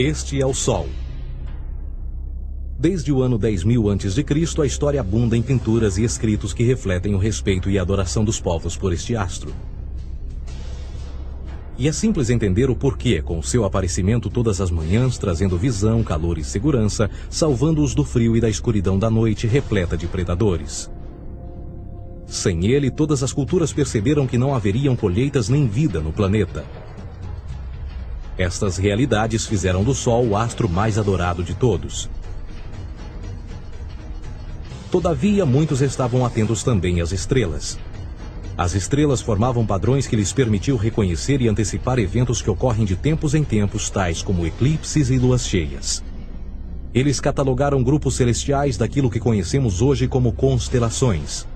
Este é o Sol. Desde o ano 10.000 a.C., a história abunda em pinturas e escritos que refletem o respeito e a adoração dos povos por este astro. E é simples entender o porquê, com seu aparecimento todas as manhãs, trazendo visão, calor e segurança, salvando-os do frio e da escuridão da noite repleta de predadores. Sem ele, todas as culturas perceberam que não haveriam colheitas nem vida no planeta. Estas realidades fizeram do Sol o astro mais adorado de todos. Todavia, muitos estavam atentos também às estrelas. As estrelas formavam padrões que lhes permitiam reconhecer e antecipar eventos que ocorrem de tempos em tempos, tais como eclipses e luas cheias. Eles catalogaram grupos celestiais daquilo que conhecemos hoje como constelações.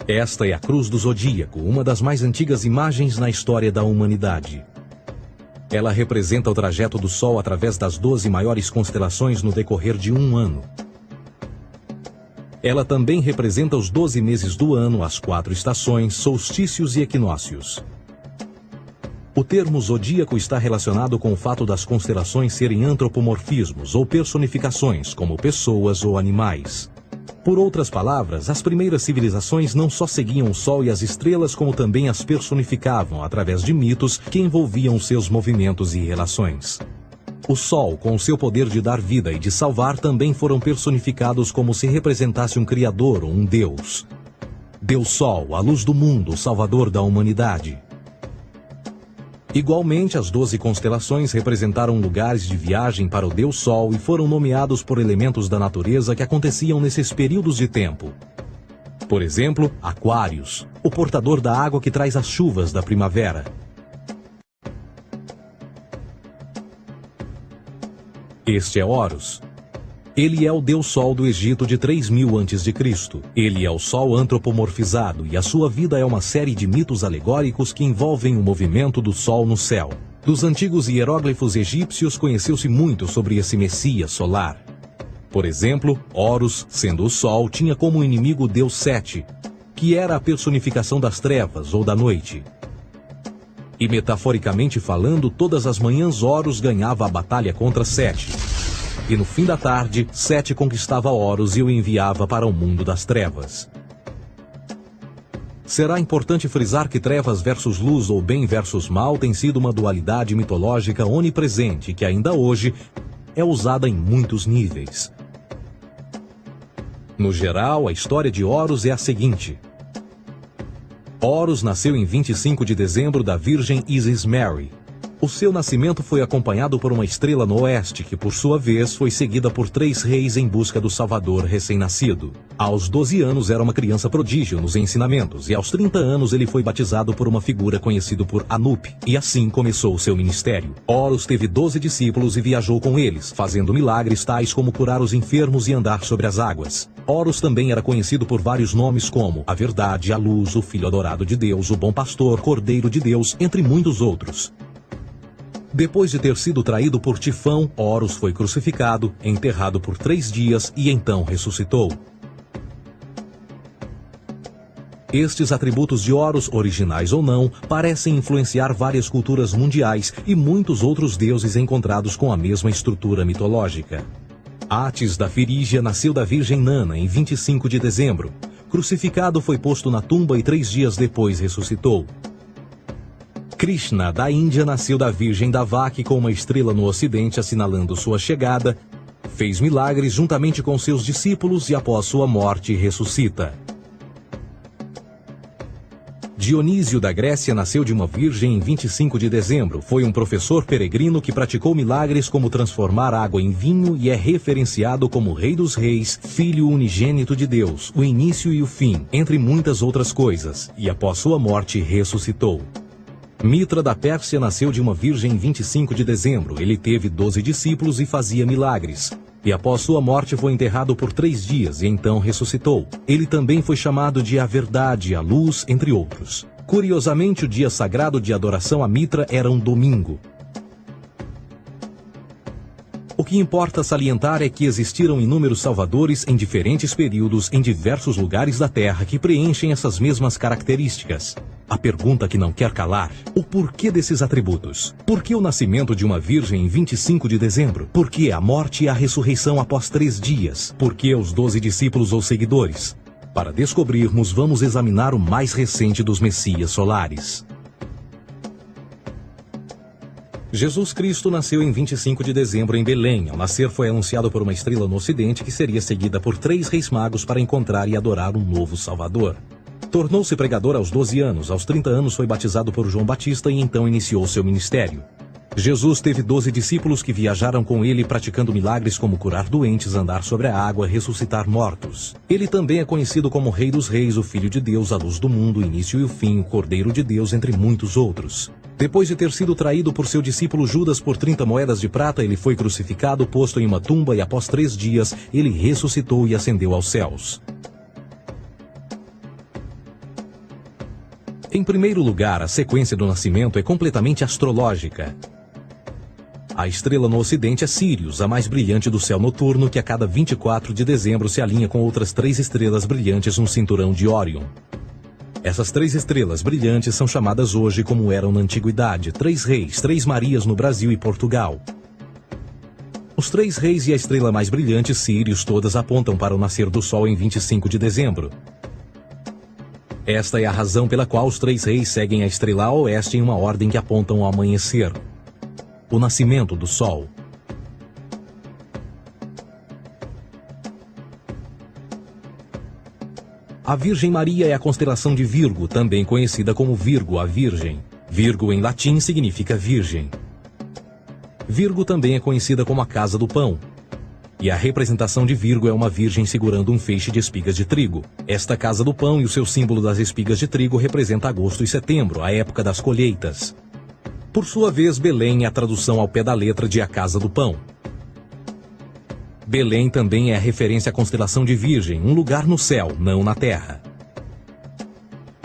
Esta é a Cruz do Zodíaco, uma das mais antigas imagens na história da humanidade. Ela representa o trajeto do Sol através das 12 maiores constelações no decorrer de um ano. Ela também representa os 12 meses do ano, as 4 estações, solstícios e equinócios. O termo zodíaco está relacionado com o fato das constelações serem antropomorfismos ou personificações, como pessoas ou animais. Por outras palavras, as primeiras civilizações não só seguiam o Sol e as estrelas, como também as personificavam através de mitos que envolviam seus movimentos e relações. O Sol, com seu poder de dar vida e de salvar, também foram personificados como se representasse um Criador ou um Deus. Deus Sol, a luz do mundo, o Salvador da humanidade. Igualmente, as 12 constelações representaram lugares de viagem para o Deus Sol e foram nomeados por elementos da natureza que aconteciam nesses períodos de tempo. Por exemplo, Aquários, o portador da água que traz as chuvas da primavera. Este é Horus. Ele é o Deus Sol do Egito de 3.000 a.C. Ele é o Sol antropomorfizado e a sua vida é uma série de mitos alegóricos que envolvem o movimento do Sol no céu. Dos antigos hieróglifos egípcios conheceu-se muito sobre esse Messias solar. Por exemplo, Horus, sendo o Sol, tinha como inimigo o Deus Sete, que era a personificação das trevas ou da noite. E metaforicamente falando, todas as manhãs Horus ganhava a batalha contra Sete. E no fim da tarde, Sete conquistava Horus e o enviava para o mundo das trevas. Será importante frisar que trevas versus luz ou bem versus mal tem sido uma dualidade mitológica onipresente que ainda hoje é usada em muitos níveis. No geral, a história de Horus é a seguinte. Horus nasceu em 25 de dezembro da Virgem Isis Mary. O seu nascimento foi acompanhado por uma estrela no oeste, que por sua vez foi seguida por 3 reis em busca do Salvador recém-nascido. Aos 12 anos era uma criança prodígio nos ensinamentos, e aos 30 anos ele foi batizado por uma figura conhecida por Anup, e assim começou o seu ministério. Horus teve 12 discípulos e viajou com eles, fazendo milagres tais como curar os enfermos e andar sobre as águas. Horus também era conhecido por vários nomes como a Verdade, a Luz, o Filho Adorado de Deus, o Bom Pastor, Cordeiro de Deus, entre muitos outros. Depois de ter sido traído por Tifão, Horus foi crucificado, enterrado por 3 dias e então ressuscitou. Estes atributos de Horus, originais ou não, parecem influenciar várias culturas mundiais e muitos outros deuses encontrados com a mesma estrutura mitológica. Atis da Firígia nasceu da Virgem Nana em 25 de dezembro. Crucificado, foi posto na tumba e 3 dias depois ressuscitou. Krishna, da Índia, nasceu da Virgem Davaki com uma estrela no ocidente assinalando sua chegada, fez milagres juntamente com seus discípulos e após sua morte ressuscita. Dionísio da Grécia nasceu de uma virgem em 25 de dezembro. Foi um professor peregrino que praticou milagres como transformar água em vinho e é referenciado como Rei dos Reis, Filho unigênito de Deus, o início e o fim, entre muitas outras coisas, e após sua morte ressuscitou. Mitra da Pérsia nasceu de uma virgem em 25 de dezembro. Ele teve 12 discípulos e fazia milagres. E após sua morte foi enterrado por 3 dias e então ressuscitou. Ele também foi chamado de a Verdade, a Luz, entre outros. Curiosamente, o dia sagrado de adoração a Mitra era um domingo. O que que importa salientar é que existiram inúmeros salvadores em diferentes períodos em diversos lugares da Terra que preenchem essas mesmas características. A pergunta que não quer calar: o porquê desses atributos? Por que o nascimento de uma virgem em 25 de dezembro? Por que a morte e a ressurreição após 3 dias? Por que os 12 discípulos ou seguidores? Para descobrirmos, vamos examinar o mais recente dos Messias solares. Jesus Cristo nasceu em 25 de dezembro em Belém. Ao nascer foi anunciado por uma estrela no ocidente que seria seguida por 3 reis magos para encontrar e adorar um novo Salvador. Tornou-se pregador aos 12 anos, aos 30 anos foi batizado por João Batista e então iniciou seu ministério. Jesus teve 12 discípulos que viajaram com ele praticando milagres como curar doentes, andar sobre a água, ressuscitar mortos. Ele também é conhecido como Rei dos Reis, o Filho de Deus, a luz do mundo, o início e o fim, o Cordeiro de Deus, entre muitos outros. Depois de ter sido traído por seu discípulo Judas por 30 moedas de prata, ele foi crucificado, posto em uma tumba e após 3 dias ele ressuscitou e ascendeu aos céus. Em primeiro lugar, a sequência do nascimento é completamente astrológica. A estrela no ocidente é Sírius, a mais brilhante do céu noturno, que a cada 24 de dezembro se alinha com outras 3 estrelas brilhantes no cinturão de Órion. Essas 3 estrelas brilhantes são chamadas hoje, como eram na antiguidade, 3 reis, 3 Marias no Brasil e Portugal. Os 3 reis e a estrela mais brilhante, Sírius, todas apontam para o nascer do Sol em 25 de dezembro. Esta é a razão pela qual os 3 reis seguem a estrela a oeste em uma ordem que apontam ao amanhecer. O nascimento do Sol. A Virgem Maria é a constelação de Virgo, também conhecida como Virgo, a Virgem. Virgo em latim significa virgem. Virgo também é conhecida como a casa do pão. E a representação de Virgo é uma virgem segurando um feixe de espigas de trigo. Esta casa do pão e o seu símbolo das espigas de trigo representa agosto e setembro, a época das colheitas. Por sua vez, Belém é a tradução ao pé da letra de a casa do pão. Belém também é a referência à constelação de Virgem, um lugar no céu, não na terra.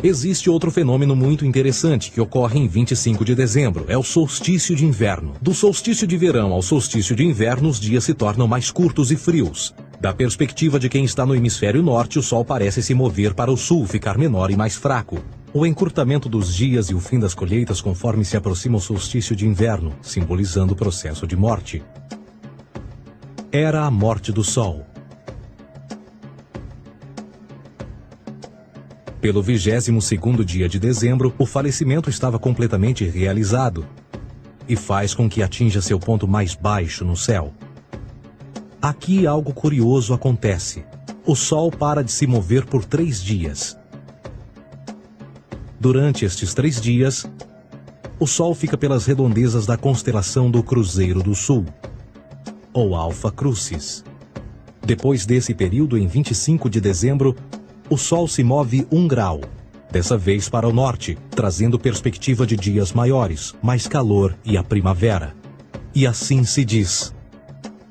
Existe outro fenômeno muito interessante que ocorre em 25 de dezembro, é o solstício de inverno. Do solstício de verão ao solstício de inverno, os dias se tornam mais curtos e frios. Da perspectiva de quem está no hemisfério norte, o sol parece se mover para o sul, ficar menor e mais fraco. O encurtamento dos dias e o fim das colheitas conforme se aproxima o solstício de inverno, simbolizando o processo de morte. Era a morte do sol. Pelo 22º dia de dezembro, o falecimento estava completamente realizado e faz com que atinja seu ponto mais baixo no céu. Aqui algo curioso acontece. O Sol para de se mover por 3 dias. Durante estes 3 dias, o Sol fica pelas redondezas da constelação do Cruzeiro do Sul, ou Alfa Crucis. Depois desse período, em 25 de dezembro, o Sol se move 1 grau, dessa vez para o norte, trazendo perspectiva de dias maiores, mais calor e a primavera. E assim se diz: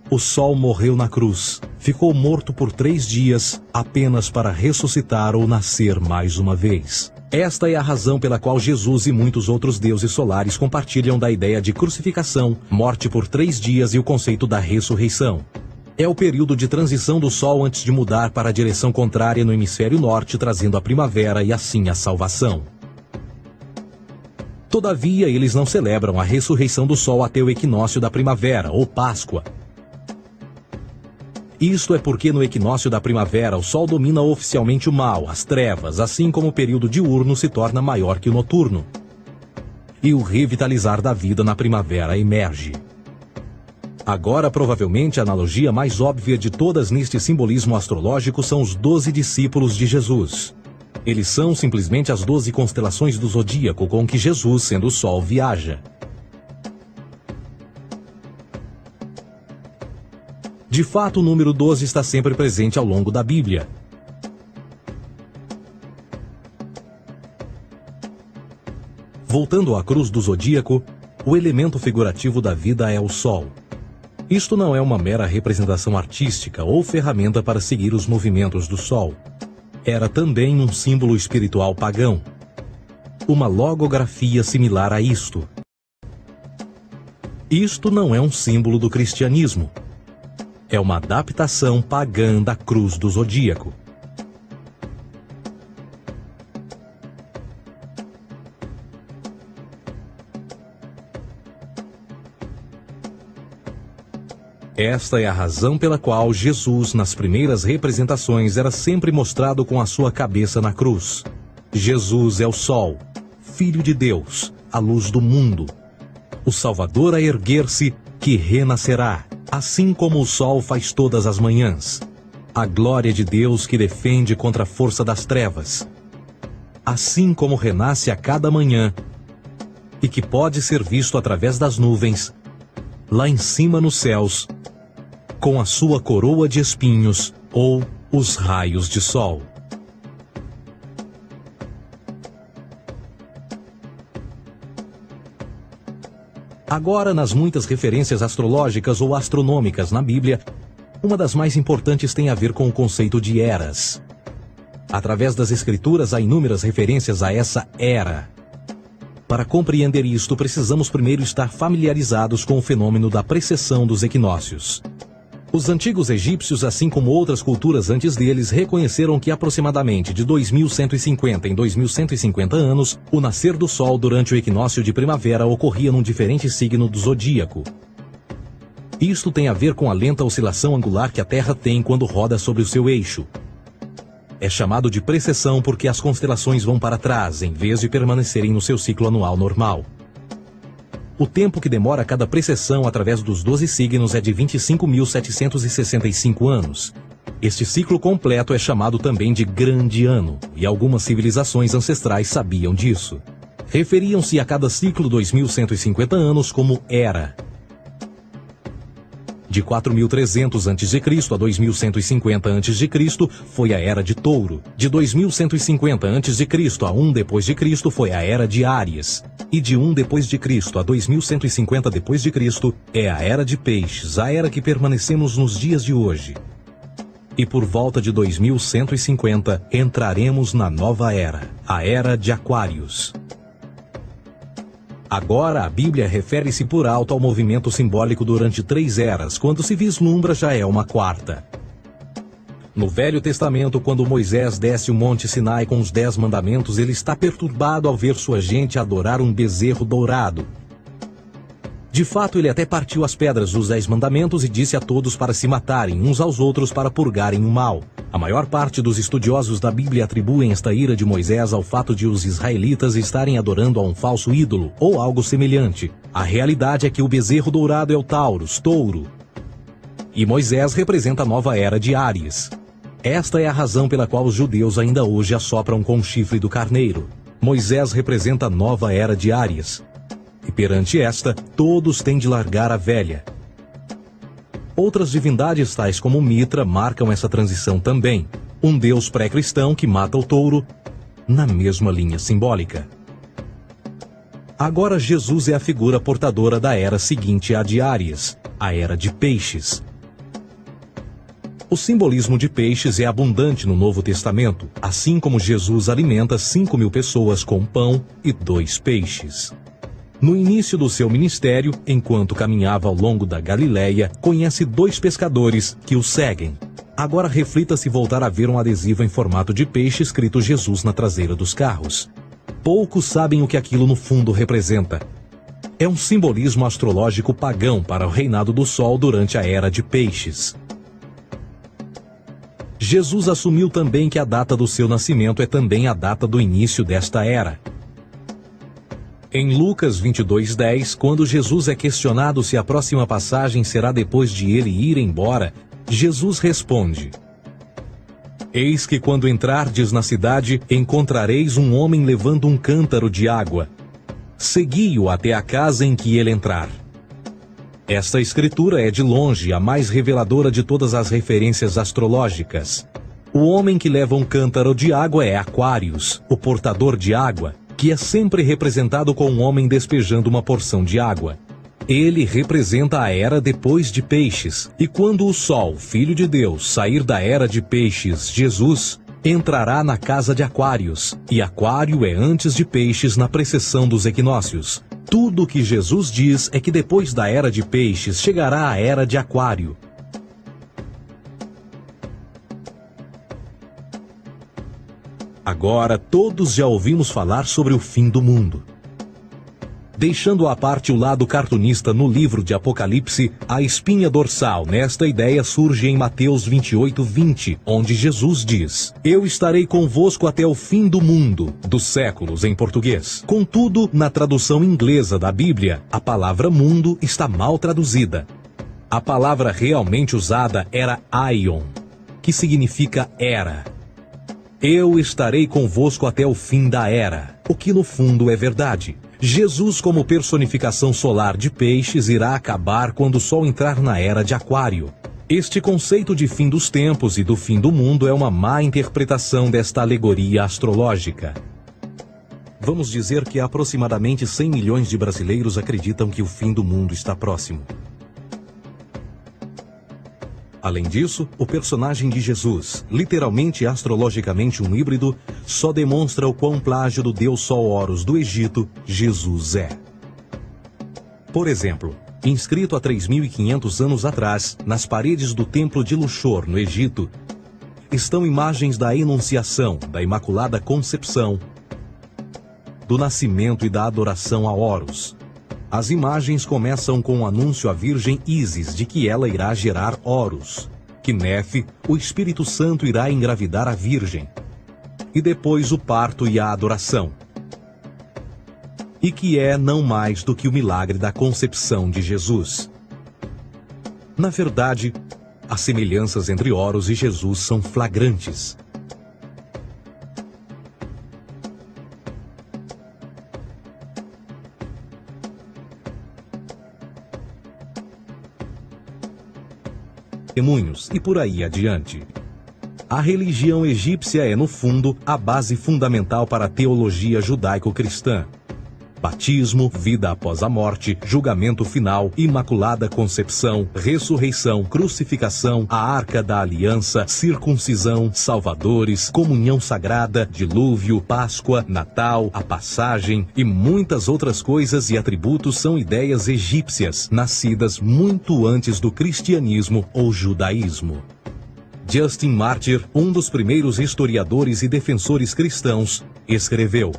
o Sol morreu na cruz, ficou morto por 3 dias, apenas para ressuscitar ou nascer mais uma vez. Esta é a razão pela qual Jesus e muitos outros deuses solares compartilham da ideia de crucificação, morte por 3 dias e o conceito da ressurreição. É o período de transição do Sol antes de mudar para a direção contrária no hemisfério norte, trazendo a primavera e assim a salvação. Todavia, eles não celebram a ressurreição do Sol até o equinócio da primavera, ou Páscoa. Isto é porque no equinócio da primavera o Sol domina oficialmente o mal, as trevas, assim como o período diurno se torna maior que o noturno. E o revitalizar da vida na primavera emerge. Agora, provavelmente, a analogia mais óbvia de todas neste simbolismo astrológico são os 12 discípulos de Jesus. Eles são simplesmente as 12 constelações do zodíaco com que Jesus, sendo o Sol, viaja. De fato, o número 12 está sempre presente ao longo da Bíblia. Voltando à cruz do zodíaco, o elemento figurativo da vida é o Sol. Isto não é uma mera representação artística ou ferramenta para seguir os movimentos do Sol. Era também um símbolo espiritual pagão. Uma logografia similar a isto. Isto não é um símbolo do cristianismo. É uma adaptação pagã da cruz do zodíaco. Esta é a razão pela qual Jesus, nas primeiras representações, era sempre mostrado com a sua cabeça na cruz. Jesus é o Sol, Filho de Deus, a luz do mundo. O Salvador a erguer-se, que renascerá, assim como o sol faz todas as manhãs. A glória de Deus que defende contra a força das trevas. Assim como renasce a cada manhã, e que pode ser visto através das nuvens, lá em cima nos céus, com a sua coroa de espinhos ou os raios de sol. Agora, nas muitas referências astrológicas ou astronômicas na Bíblia, uma das mais importantes tem a ver com o conceito de eras. Através das Escrituras há inúmeras referências a essa era. Para compreender isto, precisamos primeiro estar familiarizados com o fenômeno da precessão dos equinócios. Os antigos egípcios, assim como outras culturas antes deles, reconheceram que aproximadamente de 2150 em 2150 anos, o nascer do Sol durante o equinócio de primavera ocorria num diferente signo do zodíaco. Isto tem a ver com a lenta oscilação angular que a Terra tem quando roda sobre o seu eixo. É chamado de precessão porque as constelações vão para trás, em vez de permanecerem no seu ciclo anual normal. O tempo que demora cada precessão através dos 12 signos é de 25.765 anos. Este ciclo completo é chamado também de Grande Ano, e algumas civilizações ancestrais sabiam disso. Referiam-se a cada ciclo 2.150 anos como Era. De 4.300 a.C. a 2.150 a.C. foi a Era de Touro. De 2.150 a.C. a 1 d.C. foi a Era de Áries. E de 1 d.C. a 2.150 d.C. é a Era de Peixes, a era que permanecemos nos dias de hoje. E por volta de 2150 entraremos na nova era, a Era de Aquários. Agora a Bíblia refere-se por alto ao movimento simbólico durante 3 eras, quando se vislumbra já é uma quarta. No Velho Testamento, quando Moisés desce o Monte Sinai com os 10 mandamentos, ele está perturbado ao ver sua gente adorar um bezerro dourado. De fato, ele até partiu as pedras dos 10 mandamentos e disse a todos para se matarem uns aos outros para purgarem o mal. A maior parte dos estudiosos da Bíblia atribuem esta ira de Moisés ao fato de os israelitas estarem adorando a um falso ídolo, ou algo semelhante. A realidade é que o bezerro dourado é o Taurus, touro. E Moisés representa a nova era de Áries. Esta é a razão pela qual os judeus ainda hoje assopram com o chifre do carneiro. Moisés representa a nova era de Áries. E perante esta, todos têm de largar a velha. Outras divindades, tais como Mitra, marcam essa transição também. Um deus pré-cristão que mata o touro, na mesma linha simbólica. Agora Jesus é a figura portadora da era seguinte à de Áries, a Era de Peixes. O simbolismo de peixes é abundante no Novo Testamento, assim como Jesus alimenta 5.000 pessoas com pão e 2 peixes. No início do seu ministério, enquanto caminhava ao longo da Galileia, conhece 2 pescadores que o seguem. Agora reflita se voltar a ver um adesivo em formato de peixe escrito Jesus na traseira dos carros. Poucos sabem o que aquilo no fundo representa. É um simbolismo astrológico pagão para o reinado do Sol durante a Era de Peixes. Jesus assumiu também que a data do seu nascimento é também a data do início desta era. Em Lucas 22:10, quando Jesus é questionado se a próxima passagem será depois de ele ir embora, Jesus responde: Eis que quando entrardes na cidade, encontrareis um homem levando um cântaro de água. Segui-o até a casa em que ele entrar. Esta escritura é de longe a mais reveladora de todas as referências astrológicas. O homem que leva um cântaro de água é Aquários, o portador de água, que é sempre representado com um homem despejando uma porção de água. Ele representa a era depois de Peixes, e quando o Sol, Filho de Deus, sair da era de Peixes, Jesus, entrará na casa de Aquários, e Aquário é antes de Peixes na precessão dos equinócios. Tudo o que Jesus diz é que depois da era de Peixes chegará a era de Aquário. Agora todos já ouvimos falar sobre o fim do mundo. Deixando à parte o lado cartunista no livro de Apocalipse, a espinha dorsal nesta ideia surge em Mateus 28:20, onde Jesus diz: Eu estarei convosco até o fim do mundo, dos séculos em português. Contudo, na tradução inglesa da Bíblia, a palavra mundo está mal traduzida. A palavra realmente usada era aion, que significa era. Eu estarei convosco até o fim da era, o que no fundo é verdade. Jesus, como personificação solar de peixes, irá acabar quando o Sol entrar na era de Aquário. Este conceito de fim dos tempos e do fim do mundo é uma má interpretação desta alegoria astrológica. Vamos dizer que aproximadamente 100 milhões de brasileiros acreditam que o fim do mundo está próximo. Além disso, o personagem de Jesus, literalmente e astrologicamente um híbrido, só demonstra o quão plágio do deus Sol Horus do Egito, Jesus é. Por exemplo, inscrito há 3.500 anos atrás, nas paredes do templo de Luxor, no Egito, estão imagens da Enunciação, da Imaculada Concepção, do nascimento e da adoração a Horus. As imagens começam com o anúncio à Virgem Ísis de que ela irá gerar Horus, que Nefe, o Espírito Santo, irá engravidar a Virgem, e depois o parto e a adoração, e que é não mais do que o milagre da concepção de Jesus. Na verdade, as semelhanças entre Horus e Jesus são flagrantes. Testemunhos e por aí adiante. A religião egípcia é, no fundo, a base fundamental para a teologia judaico-cristã. Batismo, vida após a morte, julgamento final, imaculada concepção, ressurreição, crucificação, a arca da aliança, circuncisão, salvadores, comunhão sagrada, dilúvio, Páscoa, Natal, a passagem e muitas outras coisas e atributos são ideias egípcias, nascidas muito antes do cristianismo ou judaísmo. Justin Martyr, um dos primeiros historiadores e defensores cristãos, escreveu: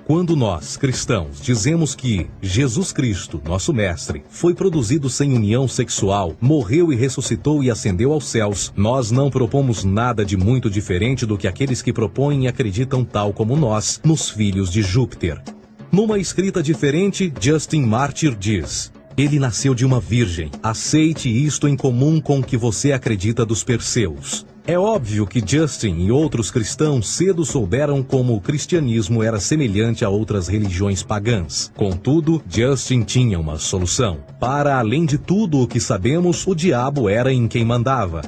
Quando nós, cristãos, dizemos que Jesus Cristo, nosso Mestre, foi produzido sem união sexual, morreu e ressuscitou e ascendeu aos céus, nós não propomos nada de muito diferente do que aqueles que propõem e acreditam tal como nós, nos filhos de Júpiter. Numa escrita diferente, Justin Martyr diz: Ele nasceu de uma virgem. Aceite isto em comum com o que você acredita dos Perseus. É óbvio que Justin e outros cristãos cedo souberam como o cristianismo era semelhante a outras religiões pagãs. Contudo, Justin tinha uma solução. Para além de tudo o que sabemos, o diabo era em quem mandava.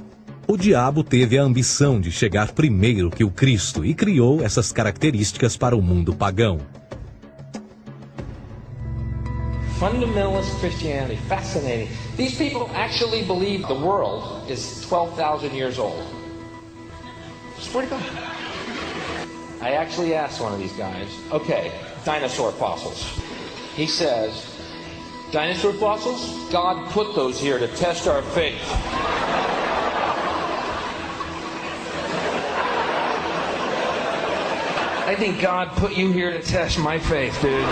O diabo teve a ambição de chegar primeiro que o Cristo e criou essas características para o mundo pagão. Fundamentalist Christianity, fascinating. These people actually believe the world is 12,000 years old. Swear to God. I actually asked one of these guys, okay, dinosaur fossils. He says, dinosaur fossils? God put those here to test our faith. I think God put you here to test my faith, dude.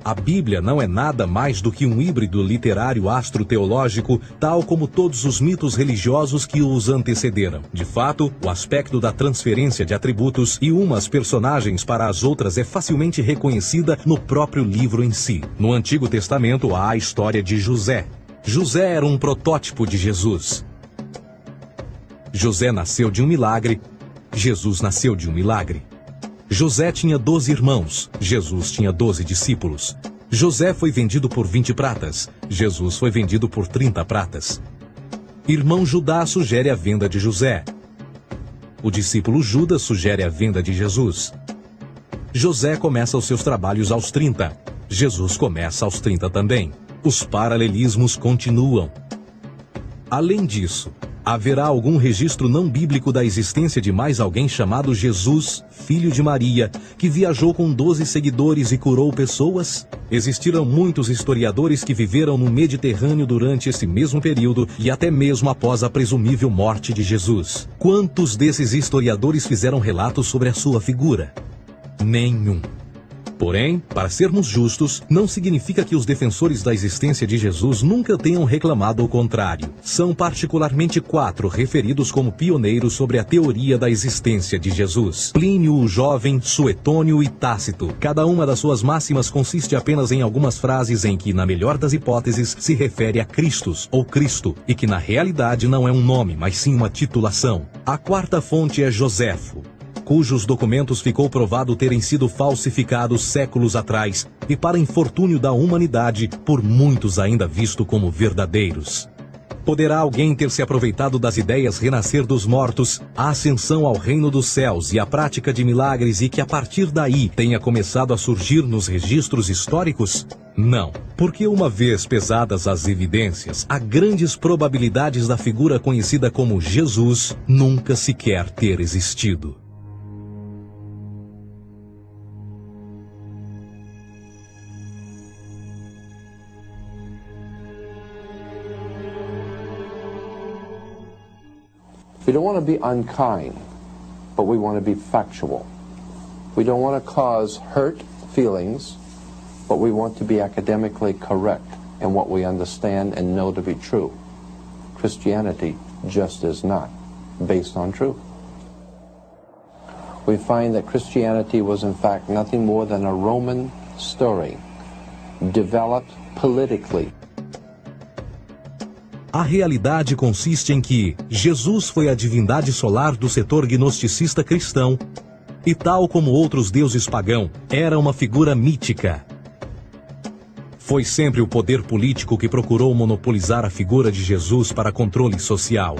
A Bíblia não é nada mais do que um híbrido literário astro-teológico, tal como todos os mitos religiosos que os antecederam. De fato, o aspecto da transferência de atributos e umas personagens para as outras é facilmente reconhecida no próprio livro em si. No Antigo Testamento há a história de José. José era um protótipo de Jesus. José nasceu de um milagre, Jesus nasceu de um milagre. José tinha 12 irmãos, Jesus tinha 12 discípulos. José foi vendido por 20 pratas, Jesus foi vendido por 30 pratas. Irmão Judá sugere a venda de José. O discípulo Judas sugere a venda de Jesus. José começa os seus trabalhos aos 30, Jesus começa aos 30 também. Os paralelismos continuam. Além disso, Haverá algum registro não bíblico da existência de mais alguém chamado Jesus, filho de Maria, que viajou com 12 seguidores e curou pessoas? Existiram muitos historiadores que viveram no Mediterrâneo durante esse mesmo período e até mesmo após a presumível morte de Jesus. Quantos desses historiadores fizeram relatos sobre a sua figura? Nenhum. Porém, para sermos justos, não significa que os defensores da existência de Jesus nunca tenham reclamado o contrário. São particularmente 4 referidos como pioneiros sobre a teoria da existência de Jesus: Plínio o Jovem, Suetônio e Tácito. Cada uma das suas máximas consiste apenas em algumas frases em que, na melhor das hipóteses, se refere a Christus ou Cristo, e que na realidade não é um nome, mas sim uma titulação. A 4ª fonte é Joséfo, cujos documentos ficou provado terem sido falsificados séculos atrás e, para infortúnio da humanidade, por muitos ainda visto como verdadeiros. Poderá alguém ter se aproveitado das ideias renascer dos mortos, a ascensão ao reino dos céus e a prática de milagres e que a partir daí tenha começado a surgir nos registros históricos? Não, porque uma vez pesadas as evidências, há grandes probabilidades da figura conhecida como Jesus nunca sequer ter existido. We don't want to be unkind, but we want to be factual. We don't want to cause hurt feelings, but we want to be academically correct in what we understand and know to be true. Christianity just is not based on truth. We find that Christianity was in fact nothing more than a Roman story, developed politically. A realidade consiste em que Jesus foi a divindade solar do setor gnosticista cristão e, tal como outros deuses pagãos, era uma figura mítica. Foi sempre o poder político que procurou monopolizar a figura de Jesus para controle social.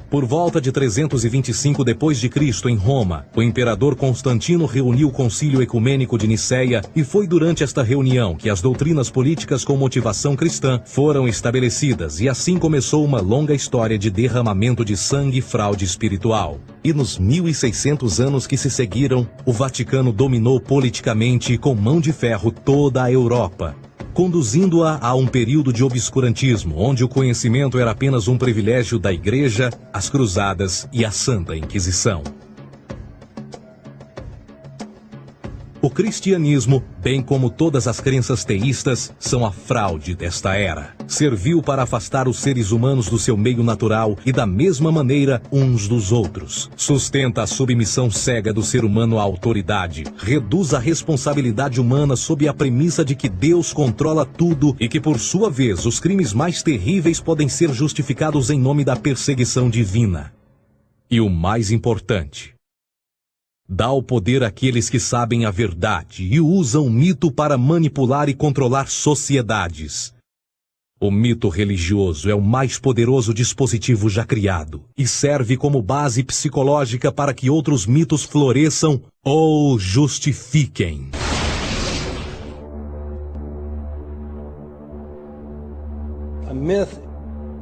Por volta de 325 d.C., em Roma, o imperador Constantino reuniu o Concílio Ecumênico de Nicéia e foi durante esta reunião que as doutrinas políticas com motivação cristã foram estabelecidas e assim começou uma longa história de derramamento de sangue e fraude espiritual. E nos 1600 anos que se seguiram, o Vaticano dominou politicamente e com mão de ferro toda a Europa, conduzindo-a a um período de obscurantismo, onde o conhecimento era apenas um privilégio da Igreja, as Cruzadas e a Santa Inquisição. O cristianismo, bem como todas as crenças teístas, são a fraude desta era. Serviu para afastar os seres humanos do seu meio natural e da mesma maneira uns dos outros. Sustenta a submissão cega do ser humano à autoridade. Reduz a responsabilidade humana sob a premissa de que Deus controla tudo e que, por sua vez, os crimes mais terríveis podem ser justificados em nome da perseguição divina. E o mais importante, dá o poder àqueles que sabem a verdade e usam o mito para manipular e controlar sociedades. O mito religioso é o mais poderoso dispositivo já criado e serve como base psicológica para que outros mitos floresçam ou justifiquem. A myth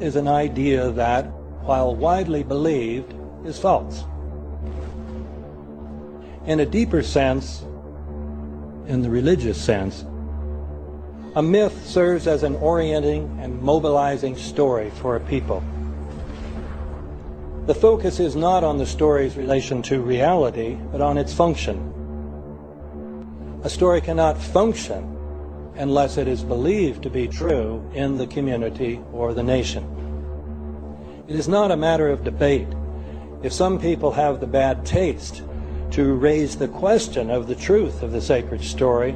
is an idea that, while widely believed, is false. In a deeper sense, in the religious sense, a myth serves as an orienting and mobilizing story for a people. The focus is not on the story's relation to reality, but on its function. A story cannot function unless it is believed to be true in the community or the nation. It is not a matter of debate. If some people have the bad taste to raise the question of the truth of the sacred story,